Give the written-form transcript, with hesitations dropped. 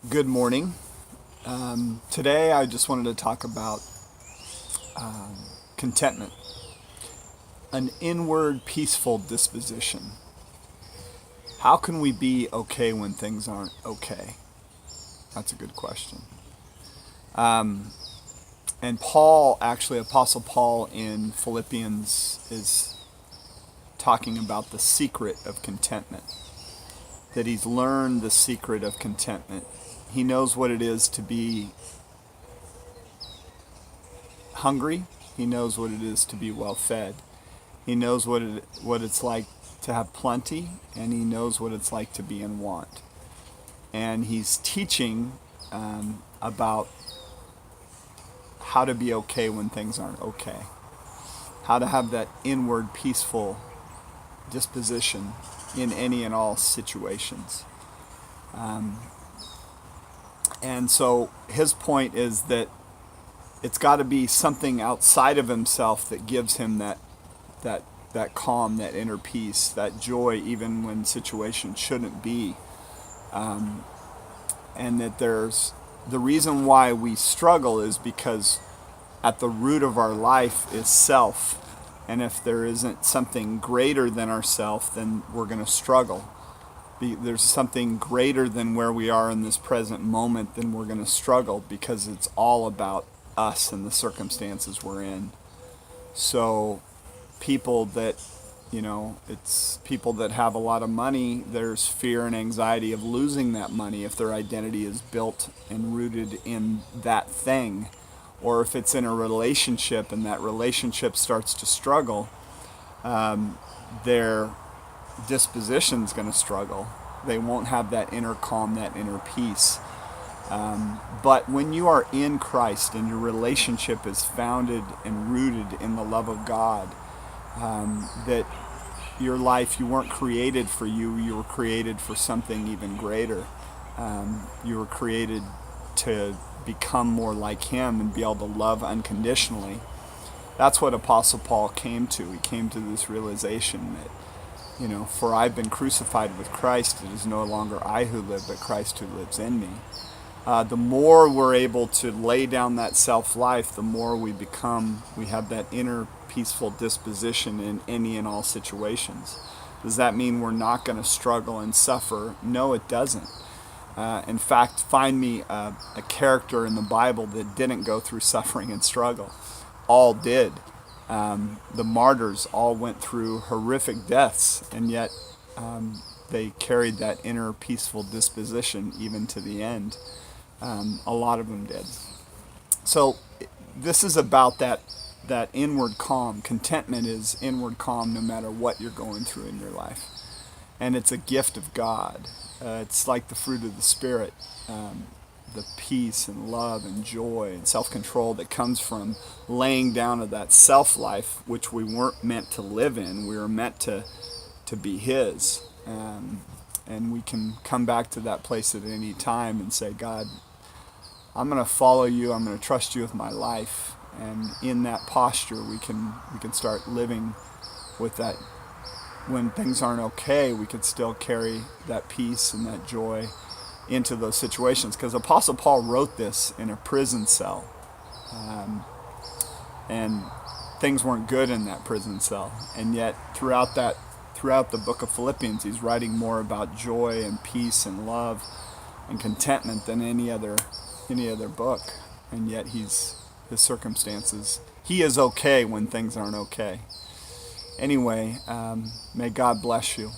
Good morning. Today I just wanted to talk about contentment, an inward peaceful disposition. How can we be okay when things aren't okay? That's a good question. And Paul, actually, Apostle Paul in Philippians is talking about the secret of contentment, that he's learned the secret of contentment. He knows what it is to be hungry. He knows what it is to be well fed. He knows what it's like to have plenty, and he knows what it's like to be in want. And he's teaching about how to be okay when things aren't okay, how to have that inward peaceful disposition in any and all situations. And so his point is that it's got to be something outside of himself that gives him that calm, that inner peace, that joy, even when situations shouldn't be. And that there's the reason why we struggle is because at the root of our life is self. And if there isn't something greater than ourself, then we're going to struggle. There's something greater than where we are in this present moment, then we're going to struggle because it's all about us and the circumstances we're in. So people that, it's people that have a lot of money, there's fear and anxiety of losing that money if their identity is built and rooted in that thing. Or if it's in a relationship and that relationship starts to struggle, their disposition's going to struggle. They won't have that inner calm, that inner peace. But when you are in Christ and your relationship is founded and rooted in the love of God, that your life, you weren't created for you were created for something even greater. You were created to become more like Him and be able to love unconditionally. That's what Apostle Paul came to. He came to this realization that, for I've been crucified with Christ, it is no longer I who live, but Christ who lives in me. The more we're able to lay down that self-life, the more we have that inner peaceful disposition in any and all situations. Does that mean we're not going to struggle and suffer? No, it doesn't. In fact, find me a character in the Bible that didn't go through suffering and struggle. All did. The martyrs all went through horrific deaths, and yet they carried that inner peaceful disposition even to the end. A lot of them did. So this is about that inward calm. Contentment is inward calm no matter what you're going through in your life. And it's a gift of God. It's like the fruit of the Spirit. The peace and love and joy and self-control that comes from laying down of that self-life, which we weren't meant to live in. We were meant to be His. And we can come back to that place at any time and say, God, I'm going to follow you. I'm going to trust you with my life. And in that posture, we can start living with that. When things aren't okay, we can still carry that peace and that joy into those situations, because Apostle Paul wrote this in a prison cell, and things weren't good in that prison cell, and yet throughout the book of Philippians, he's writing more about joy and peace and love and contentment than any other book, and yet his circumstances, he is okay when things aren't okay. Anyway, may God bless you.